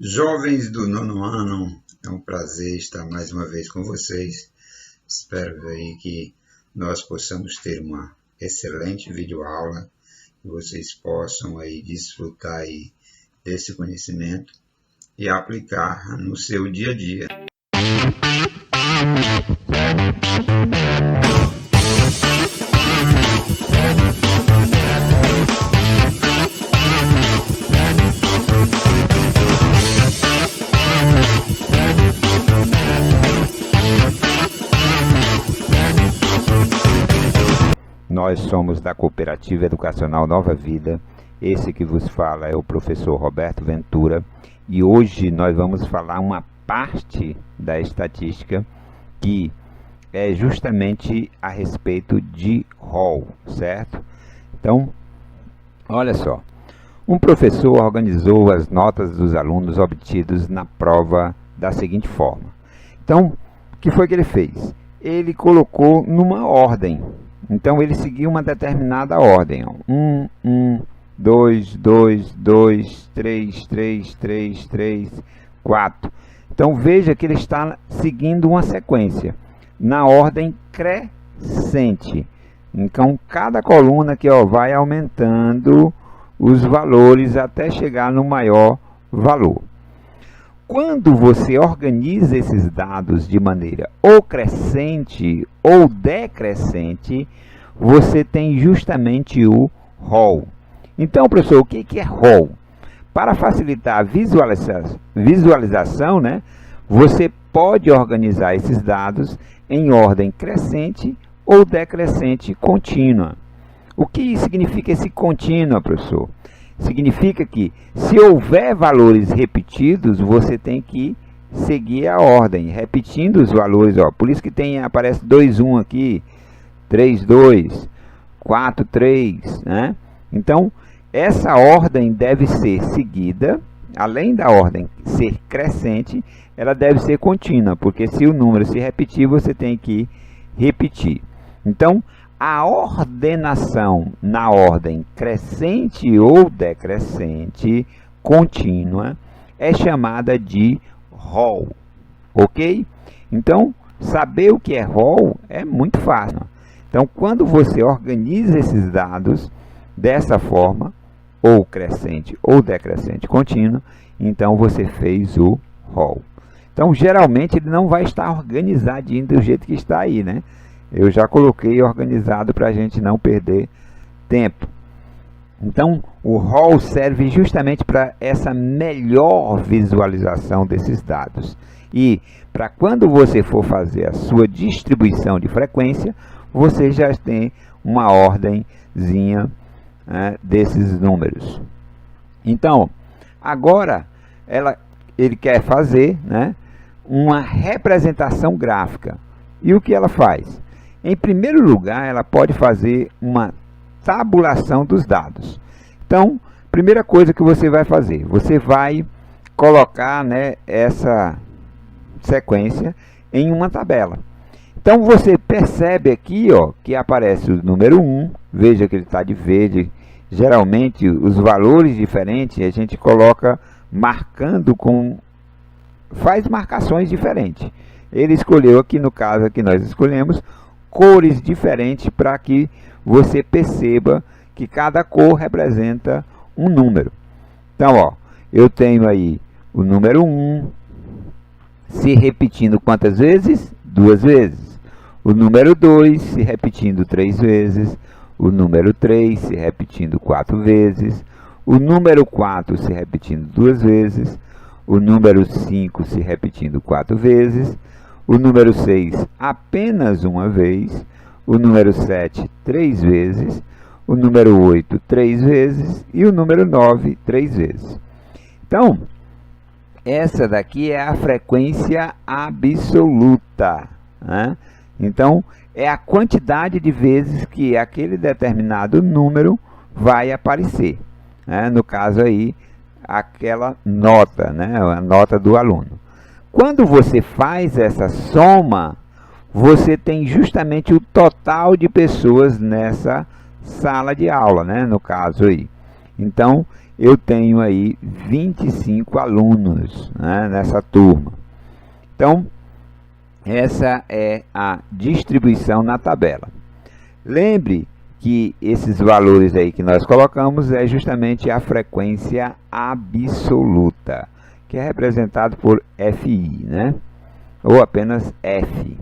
Jovens do nono ano, é um prazer estar mais uma vez com vocês. Espero aí que nós possamos ter uma excelente videoaula, que vocês possam aí desfrutar aí desse conhecimento e aplicar no seu dia a dia. Nós somos da Cooperativa Educacional Nova Vida. Esse que vos fala é o professor Roberto Ventura. E hoje nós vamos falar uma parte da estatística que é justamente a respeito de rol, certo? Então, olha só. Um professor organizou as notas dos alunos obtidos na prova da seguinte forma. Então, o que foi que ele fez? Ele colocou numa ordem. Então, ele seguiu uma determinada ordem. 1, 2, 2, 2, 3, 3, 3, 3, 4. Então, veja que ele está seguindo uma sequência na ordem crescente. Então, cada coluna aqui vai aumentando os valores até chegar no maior valor. Quando você organiza esses dados de maneira ou crescente ou decrescente, você tem justamente o rol. Então, professor, o que é rol? Para facilitar a visualização, né, você pode organizar esses dados em ordem crescente ou decrescente contínua. O que significa esse contínua, professor? Significa que, se houver valores repetidos, você tem que seguir a ordem, repetindo os valores. Por isso que aparece 2, 1 aqui, 3, 2, 4, 3. Né? Então, essa ordem deve ser seguida, além da ordem ser crescente, ela deve ser contínua, porque se o número se repetir, você tem que repetir. Então, a ordenação na ordem crescente ou decrescente contínua é chamada de rol, ok? Então, saber o que é rol é muito fácil. Então, quando você organiza esses dados dessa forma, ou crescente ou decrescente contínua, então você fez o rol. Então, geralmente, ele não vai estar organizadinho do jeito que está aí, né? Eu já coloquei organizado para a gente não perder tempo. Então, o rol serve justamente para essa melhor visualização desses dados. E para quando você for fazer a sua distribuição de frequência, você já tem uma ordenzinha desses números. Então, agora ele quer fazer, né, uma representação gráfica. E o que ela faz? Em primeiro lugar, ela pode fazer uma tabulação dos dados. Então, primeira coisa que você vai fazer, você vai colocar, né, essa sequência em uma tabela. Então, você percebe aqui que aparece o número 1, veja que ele está de verde. Geralmente, os valores diferentes a gente coloca marcando faz marcações diferentes. Ele escolheu aqui, no caso que nós escolhemos, cores diferentes para que você perceba que cada cor representa um número. Então, eu tenho aí o número 1 se repetindo quantas vezes? 2 vezes. O número 2 se repetindo 3 vezes. O número 3 se repetindo 4 vezes. O número 4 se repetindo 2 vezes. O número 5 se repetindo 4 vezes. O número 6 apenas uma vez, o número 7 3 vezes, o número 8 3 vezes e o número 9 3 vezes. Então, essa daqui é a frequência absoluta, né? Então, é a quantidade de vezes que aquele determinado número vai aparecer, né? No caso aí, aquela nota, né? A nota do aluno. Quando você faz essa soma, você tem justamente o total de pessoas nessa sala de aula, né? No caso aí. Então, eu tenho aí 25 alunos, né, nessa turma. Então, essa é a distribuição na tabela. Lembre que esses valores aí que nós colocamos é justamente a frequência absoluta, que é representado por FI, né? Ou apenas F.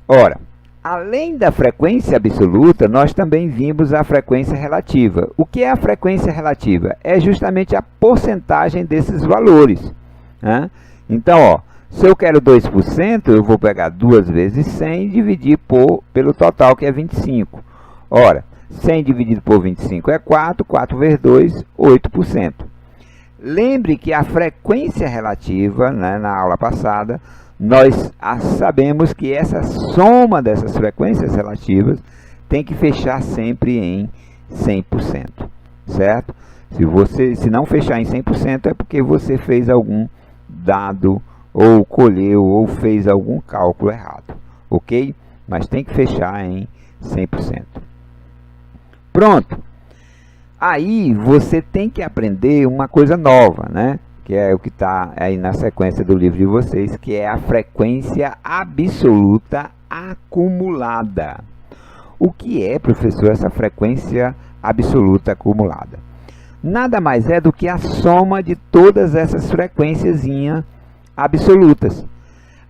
Ora, além da frequência absoluta, nós também vimos a frequência relativa. O que é a frequência relativa? É justamente a porcentagem desses valores, né? Então, ó, se eu quero 2%, eu vou pegar 2 vezes 100 e dividir pelo total, que é 25. Ora, 100 dividido por 25 é 4, 4 vezes 2, 8%. Lembre que a frequência relativa, né, na aula passada, nós sabemos que essa soma dessas frequências relativas tem que fechar sempre em 100%, certo? Se não fechar em 100% é porque você fez algum dado, ou colheu, ou fez algum cálculo errado, ok? Mas tem que fechar em 100%. Pronto! Aí você tem que aprender uma coisa nova, né? Que é o que está aí na sequência do livro de vocês, que é a frequência absoluta acumulada. O que é, professor, essa frequência absoluta acumulada? Nada mais é do que a soma de todas essas frequênciazinhas absolutas.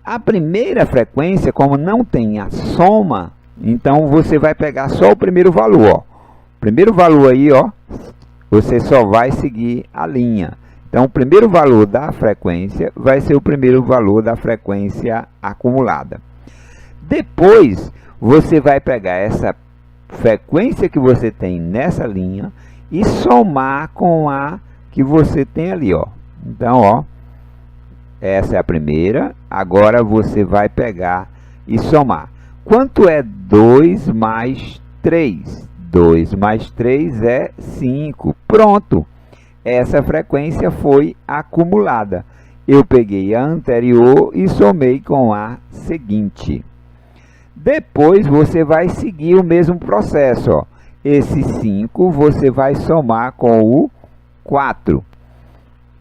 A primeira frequência, como não tem a soma, então você vai pegar só o primeiro valor, ó. O primeiro valor aí, ó, você só vai seguir a linha. Então, o primeiro valor da frequência vai ser o primeiro valor da frequência acumulada. Depois, você vai pegar essa frequência que você tem nessa linha e somar com a que você tem ali, ó. Então, ó, essa é a primeira. Agora você vai pegar e somar. Quanto é 2 mais 3? 2 mais 3 é 5. Pronto! Essa frequência foi acumulada. Eu peguei a anterior e somei com a seguinte. Depois você vai seguir o mesmo processo, ó. Esse 5 você vai somar com o 4.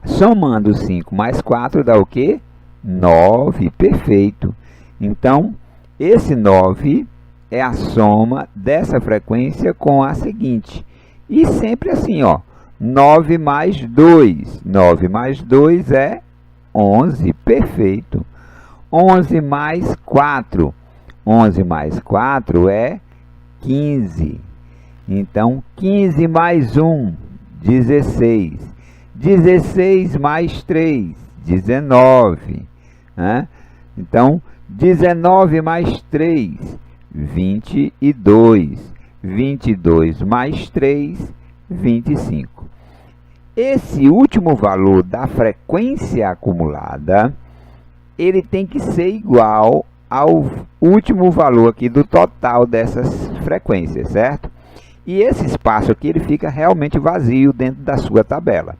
Somando 5 mais 4 dá o quê? 9, perfeito. Então, esse 9 é a soma dessa frequência com a seguinte. E sempre assim, ó, 9 mais 2. 9 mais 2 é 11, perfeito. 11 mais 4. 11 mais 4 é 15. Então, 15 mais 1, 16. 16 mais 3, 19. Né? Então, 19 mais 3, 22. 22 mais 3, 25. Esse último valor da frequência acumulada, ele tem que ser igual ao último valor aqui do total dessas frequências, certo? E esse espaço aqui, ele fica realmente vazio dentro da sua tabela.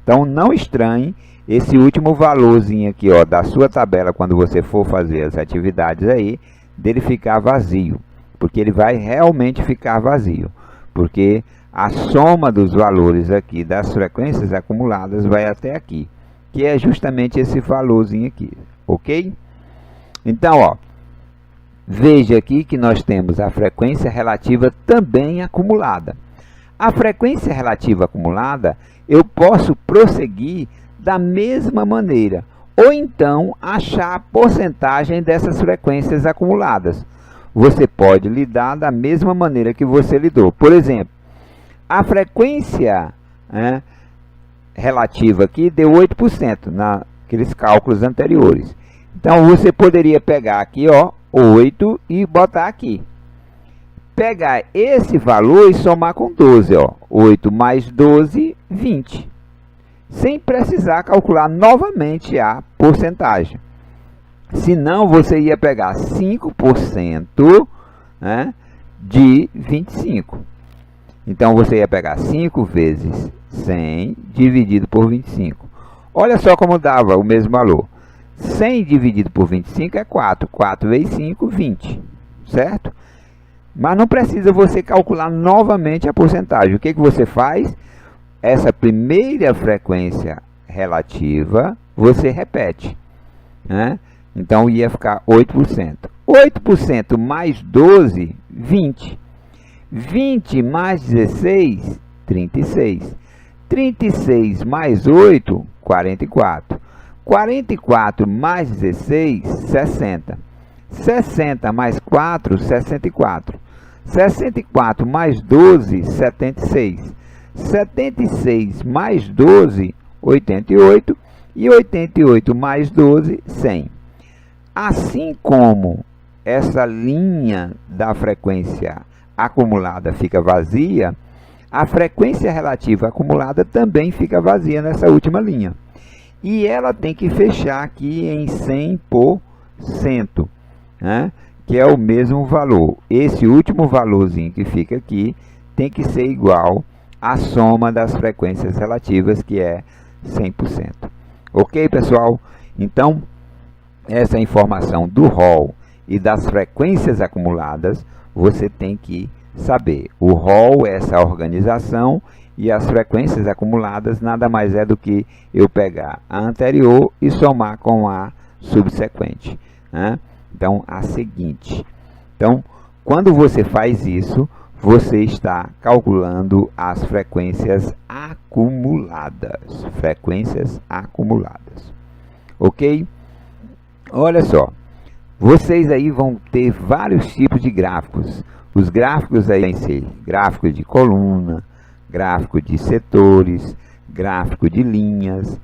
Então, não estranhe esse último valorzinho aqui, ó, da sua tabela, quando você for fazer as atividades aí, dele ficar vazio, porque ele vai realmente ficar vazio, porque a soma dos valores aqui das frequências acumuladas vai até aqui, que é justamente esse valorzinho aqui, ok? Então, ó, veja aqui que nós temos a frequência relativa também acumulada. A frequência relativa acumulada, eu posso prosseguir da mesma maneira, ou então achar a porcentagem dessas frequências acumuladas. Você pode lidar da mesma maneira que você lidou. Por exemplo, a frequência relativa aqui deu 8% naqueles cálculos anteriores. Então, você poderia pegar aqui, ó, 8 e botar aqui. Pegar esse valor e somar com 12, ó. 8 mais 12, 20. Sem precisar calcular novamente a porcentagem. Senão, você ia pegar 5%, né, de 25. Então, você ia pegar 5 vezes 100 dividido por 25. Olha só como dava o mesmo valor. 100 dividido por 25 é 4. 4 vezes 5, 20. Certo? Mas não precisa você calcular novamente a porcentagem. O que você faz? essa primeira frequência relativa, você repete, né? Então, ia ficar 8%. 8% mais 12, 20. 20 mais 16, 36. 36 mais 8, 44. 44 mais 16, 60. 60 mais 4, 64. 64 mais 12, 76. 76 mais 12, 88. E 88 mais 12, 100. Assim como essa linha da frequência acumulada fica vazia, a frequência relativa acumulada também fica vazia nessa última linha. E ela tem que fechar aqui em 100%, né? Que é o mesmo valor. Esse último valorzinho que fica aqui tem que ser igual à soma das frequências relativas, que é 100%. Ok, pessoal? Então, essa informação do Hall e das frequências acumuladas, você tem que saber. O Hall é essa organização e as frequências acumuladas nada mais é do que eu pegar a anterior e somar com a subsequente, né? Então, a seguinte. Então, quando você faz isso, você está calculando as frequências acumuladas. Frequências acumuladas. Ok? Olha só. Vocês aí vão ter vários tipos de gráficos. Os gráficos aí vão ser gráfico de coluna, gráfico de setores, gráfico de linhas,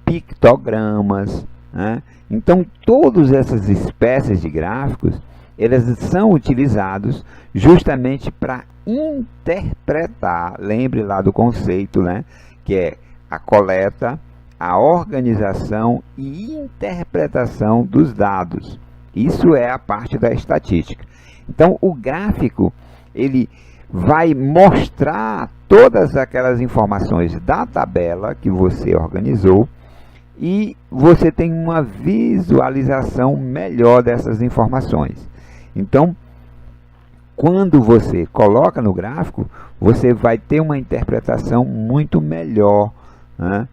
pictogramas, né? Então, todas essas espécies de gráficos, eles são utilizados justamente para interpretar, lembre lá do conceito, né? Que é a coleta, a organização e interpretação dos dados. Isso é a parte da estatística. Então, o gráfico, ele vai mostrar todas aquelas informações da tabela que você organizou e você tem uma visualização melhor dessas informações. Então, quando você coloca no gráfico, você vai ter uma interpretação muito melhor, né,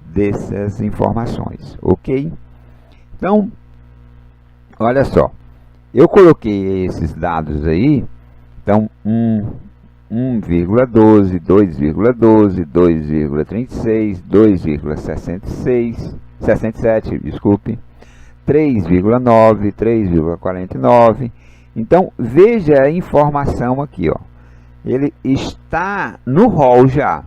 dessas informações, ok? Então, olha só, eu coloquei esses dados aí, então 1,12, 2,12, 2,36, 2,67, desculpe, 3,9, 3,49. Então, veja a informação aqui, ó. Ele está no Hall já.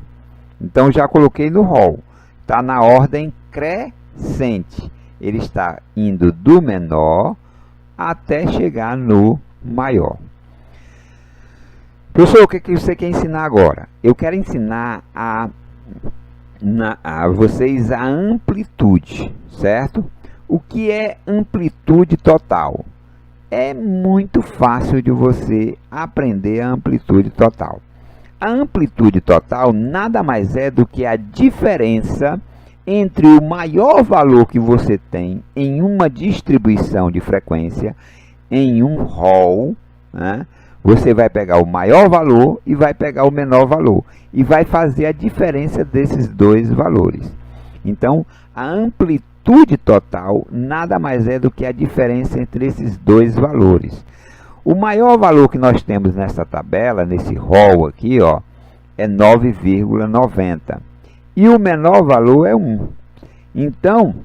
Então, já coloquei no Hall. Está na ordem crescente. Ele está indo do menor até chegar no maior. Professor, o que você quer ensinar agora? Eu quero ensinar a vocês a amplitude, certo? O que é amplitude total? É muito fácil de você aprender a amplitude total. A amplitude total nada mais é do que a diferença entre o maior valor que você tem em uma distribuição de frequência, em um Hall, né? Você vai pegar o maior valor e vai pegar o menor valor. E vai fazer a diferença desses dois valores. Então, a amplitude total nada mais é do que a diferença entre esses dois valores. O maior valor que nós temos nessa tabela, nesse Hall aqui, ó, é 9,90. E o menor valor é 1. Então,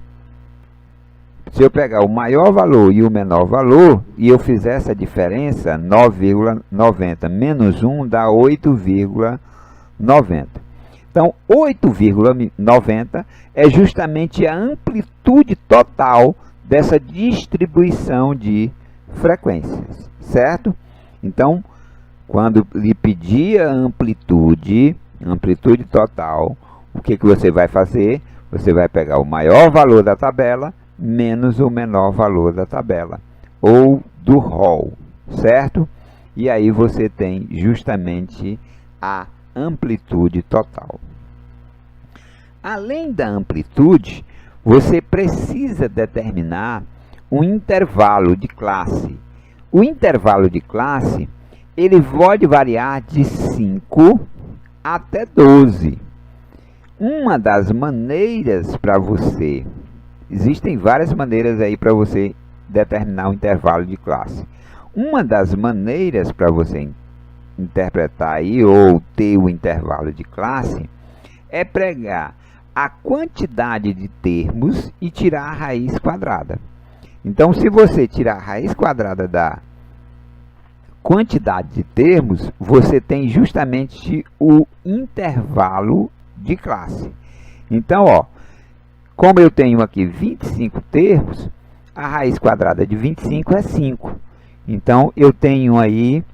se eu pegar o maior valor e o menor valor, e eu fizer essa diferença, 9,90 menos 1 dá 8,90. Então, 8,90 é justamente a amplitude total dessa distribuição de frequências, certo? Então, quando lhe pedir a amplitude total, o que você vai fazer? Você vai pegar o maior valor da tabela menos o menor valor da tabela, ou do Hall, certo? E aí você tem justamente a amplitude total. Além da amplitude, você precisa determinar um intervalo de classe. O intervalo de classe, ele pode variar de 5 até 12. uma das maneiras para você, existem várias maneiras aí para você determinar o intervalo de classe. Uma das maneiras para você interpretar aí ou ter o intervalo de classe é pegar a quantidade de termos e tirar a raiz quadrada. Então, se você tirar a raiz quadrada da quantidade de termos, você tem justamente o intervalo de classe. Então, ó, como eu tenho aqui 25 termos, a raiz quadrada de 25 é 5. Então, eu tenho aí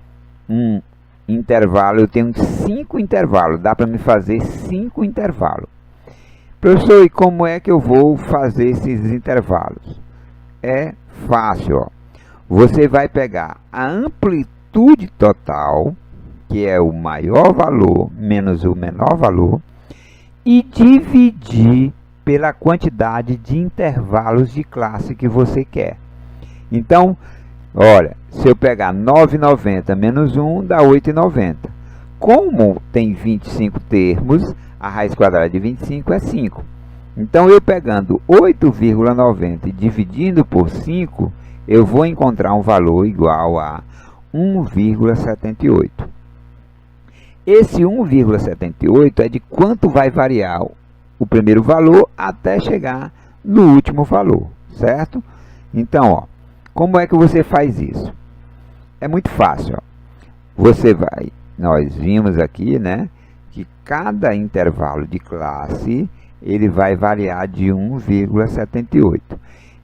um intervalo, eu tenho 5 intervalos. Dá para me fazer 5 intervalos. Professor, e como é que eu vou fazer esses intervalos? É fácil, ó. Você vai pegar a amplitude total, que é o maior valor menos o menor valor, e dividir pela quantidade de intervalos de classe que você quer. Então, olha, se eu pegar 9,90 menos 1, dá 8,90. Como tem 25 termos, a raiz quadrada de 25 é 5. Então, eu pegando 8,90 e dividindo por 5, eu vou encontrar um valor igual a 1,78. Esse 1,78 é de quanto vai variar o primeiro valor até chegar no último valor, certo? Então, ó, como é que você faz isso? É muito fácil, ó. Nós vimos aqui, né, que cada intervalo de classe ele vai variar de 1,78.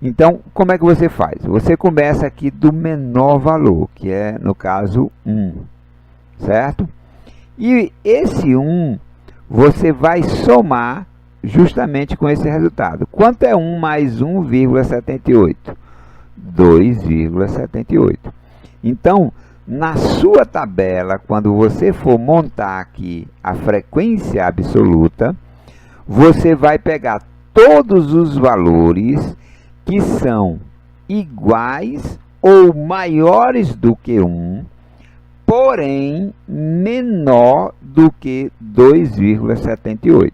Então, como é que você faz? Você começa aqui do menor valor, que é, no caso, 1, certo? E esse 1, você vai somar justamente com esse resultado. Quanto é 1 mais 1,78? 2,78. Então, na sua tabela, quando você for montar aqui a frequência absoluta, você vai pegar todos os valores que são iguais ou maiores do que 1, porém menor do que 2,78.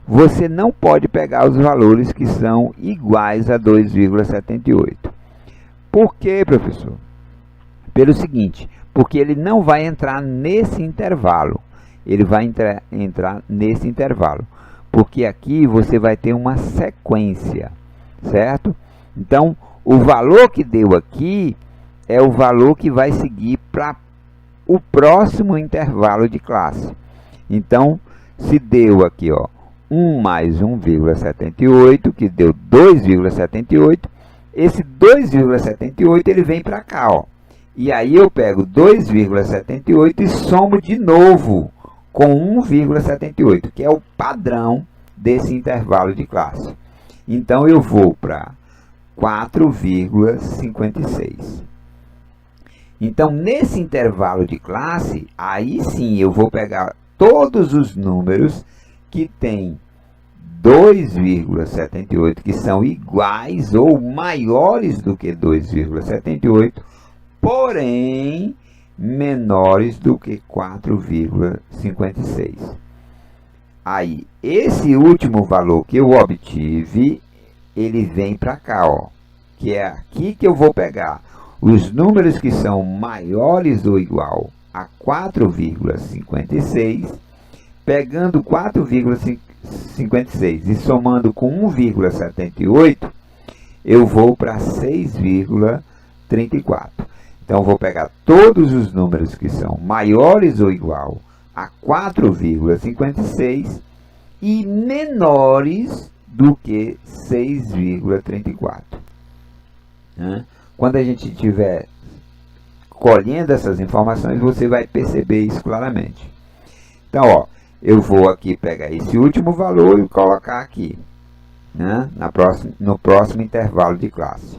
Você não pode pegar os valores que são iguais a 2,78. Por quê, professor? Pelo seguinte, porque ele não vai entrar nesse intervalo. Ele vai entrar nesse intervalo. Porque aqui você vai ter uma sequência, certo? Então, o valor que deu aqui é o valor que vai seguir para o próximo intervalo de classe. Então, se deu aqui, ó, 1 mais 1,78, que deu 2,78, esse 2,78 ele vem para cá, ó. E aí eu pego 2,78 e somo de novo com 1,78, que é o padrão desse intervalo de classe. Então, eu vou para 4,56. Então, nesse intervalo de classe, aí sim eu vou pegar todos os números que têm 2,78, que são iguais ou maiores do que 2,78, porém menores do que 4,56. Aí, esse último valor que eu obtive, ele vem para cá, ó, que é aqui que eu vou pegar os números que são maiores ou igual a 4,56, pegando 4,56 e somando com 1,78, eu vou para 6,34. Então, eu vou pegar todos os números que são maiores ou igual a 4,56 e menores do que 6,34. Quando a gente estiver colhendo essas informações, você vai perceber isso claramente. Então, ó, eu vou aqui pegar esse último valor e colocar aqui, né, no próximo intervalo de classe.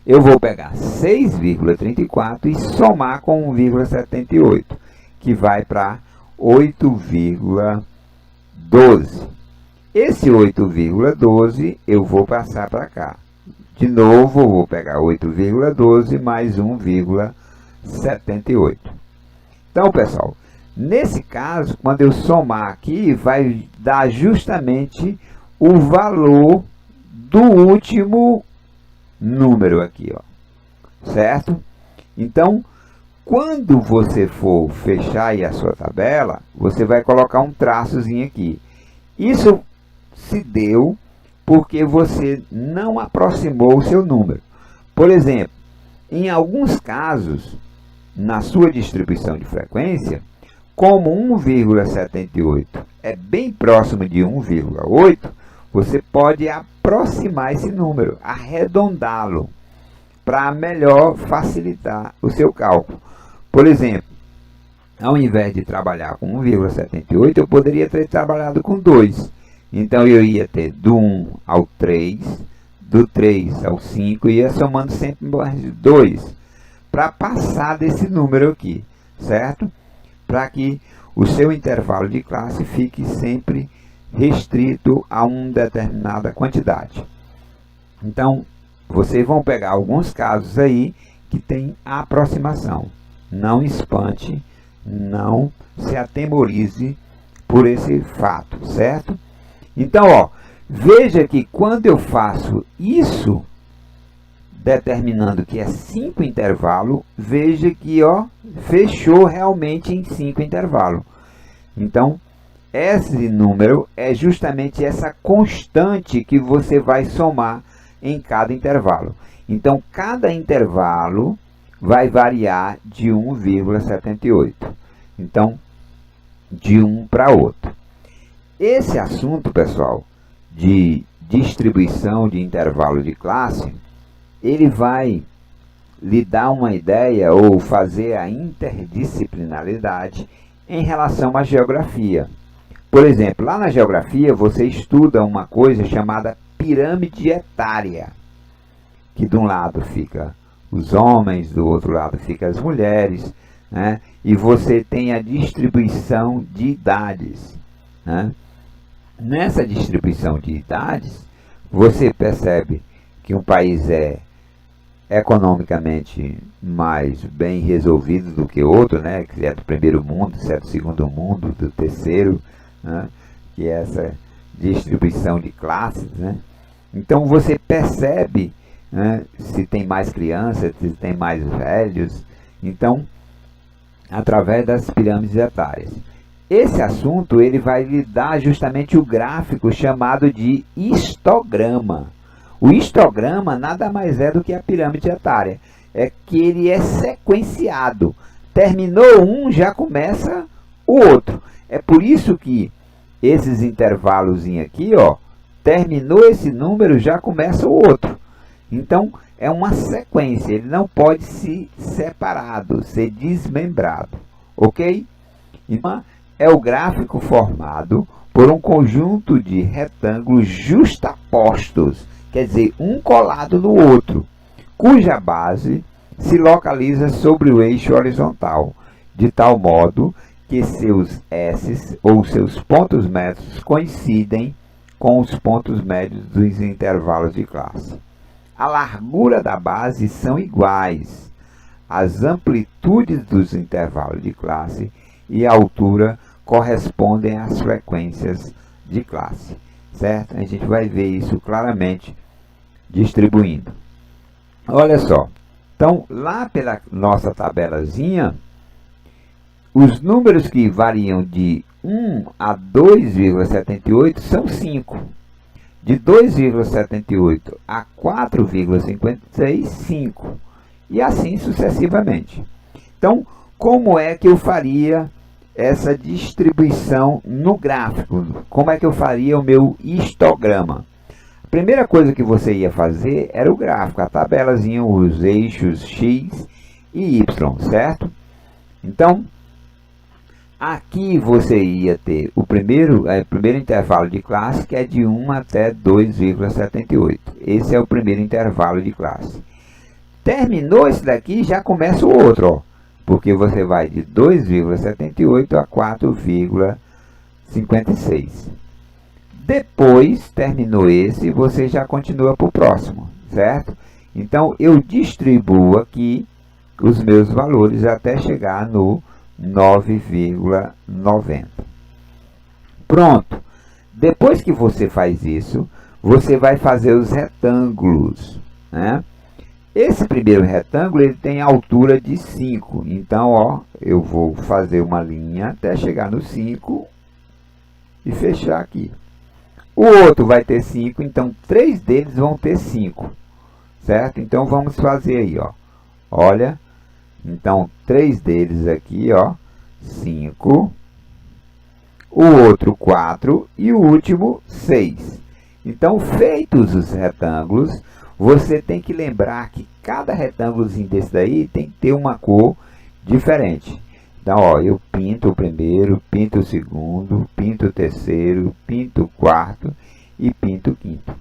Eu vou pegar 6,34 e somar com 1,78, que vai para 8,12. Esse 8,12 eu vou passar para cá. De novo, eu vou pegar 8,12 mais 1,78. Então, pessoal, Nesse caso, quando eu somar aqui, vai dar justamente o valor do último número aqui, ó, certo? Então, quando você for fechar aí a sua tabela, você vai colocar um traçozinho aqui. Isso se deu porque você não aproximou o seu número. Por exemplo, em alguns casos, na sua distribuição de frequência, como 1,78 é bem próximo de 1,8, você pode aproximar esse número, arredondá-lo, para melhor facilitar o seu cálculo. Por exemplo, ao invés de trabalhar com 1,78, eu poderia ter trabalhado com 2. Então, eu ia ter do 1 ao 3, do 3 ao 5, e ia somando sempre mais 2, para passar desse número aqui, certo? Para que o seu intervalo de classe fique sempre restrito a uma determinada quantidade. Então, vocês vão pegar alguns casos aí que tem aproximação. Não espante, não se atemorize por esse fato, certo? Então, ó, veja que quando eu faço isso, determinando que é 5 intervalos, veja que, ó, fechou realmente em 5 intervalos. Então, esse número é justamente essa constante que você vai somar em cada intervalo. Então, cada intervalo vai variar de 1,78. Então, de um para outro. Esse assunto, pessoal, de distribuição de intervalo de classe, ele vai lhe dar uma ideia ou fazer a interdisciplinaridade em relação à geografia. Por exemplo, lá na geografia você estuda uma coisa chamada pirâmide etária, que de um lado fica os homens, do outro lado fica as mulheres, né? E você tem a distribuição de idades, né? Nessa distribuição de idades, você percebe que um país é economicamente mais bem resolvido do que outro, né? Que é do primeiro mundo, que é do segundo mundo, do terceiro, né? Que é essa distribuição de classes, né? Então você percebe, né, se tem mais crianças, se tem mais velhos, então, através das pirâmides etárias. Esse assunto ele vai lhe dar justamente o gráfico chamado de histograma. O histograma nada mais é do que a pirâmide etária. É que ele é sequenciado. Terminou um, já começa o outro. É por isso que esses intervalos aqui, ó, terminou esse número, já começa o outro. Então, é uma sequência. Ele não pode ser separado, ser desmembrado. Ok? Então, é o gráfico formado por um conjunto de retângulos justapostos, quer dizer, um colado no outro, cuja base se localiza sobre o eixo horizontal, de tal modo que seus S ou seus pontos médios coincidem com os pontos médios dos intervalos de classe. A largura da base são iguais, as amplitudes dos intervalos de classe e a altura correspondem às frequências de classe, certo? A gente vai ver isso claramente distribuindo. Olha só, então lá pela nossa tabelazinha, os números que variam de 1 a 2,78 são 5. De 2,78 a 4,56, 5. E assim sucessivamente. Então, como é que eu faria essa distribuição no gráfico? Como é que eu faria o meu histograma? A primeira coisa que você ia fazer era o gráfico, a tabelazinha, os eixos X e Y, certo? Então, aqui você ia ter o primeiro intervalo de classe, que é de 1 até 2,78. Esse é o primeiro intervalo de classe. Terminou esse daqui, já começa o outro, ó, porque você vai de 2,78 a 4,56. Depois, terminou esse, você já continua para o próximo, certo? Então, eu distribuo aqui os meus valores até chegar no 9,90. Pronto. Depois que você faz isso, você vai fazer os retângulos, né? Esse primeiro retângulo ele tem altura de 5. Então, ó, eu vou fazer uma linha até chegar no 5 e fechar aqui. O outro vai ter 5, então 3 deles vão ter 5, certo? Então, vamos fazer aí, ó. Olha, então 3 deles aqui, ó, 5. O outro 4 e o último 6. Então, feitos os retângulos, você tem que lembrar que cada retângulozinho desse daí tem que ter uma cor diferente. Então, ó, eu pinto o primeiro, pinto o segundo, pinto o terceiro, pinto o quarto e pinto o quinto.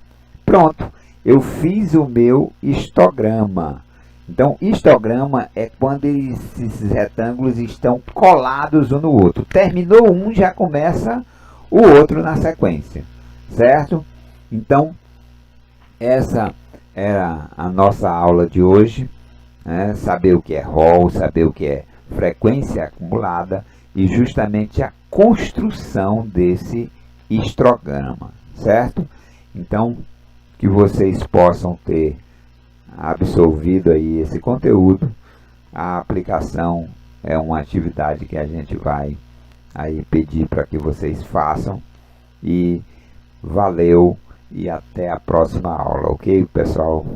Pronto, eu fiz o meu histograma. Então, histograma é quando esses retângulos estão colados um no outro. Terminou um, já começa o outro na sequência, certo? Então, essa era a nossa aula de hoje, né? Saber o que é ROL, saber o que é frequência acumulada e justamente a construção desse histograma, certo? Então, que vocês possam ter absorvido aí esse conteúdo. A aplicação é uma atividade que a gente vai aí pedir para que vocês façam. E valeu e até a próxima aula, ok, pessoal?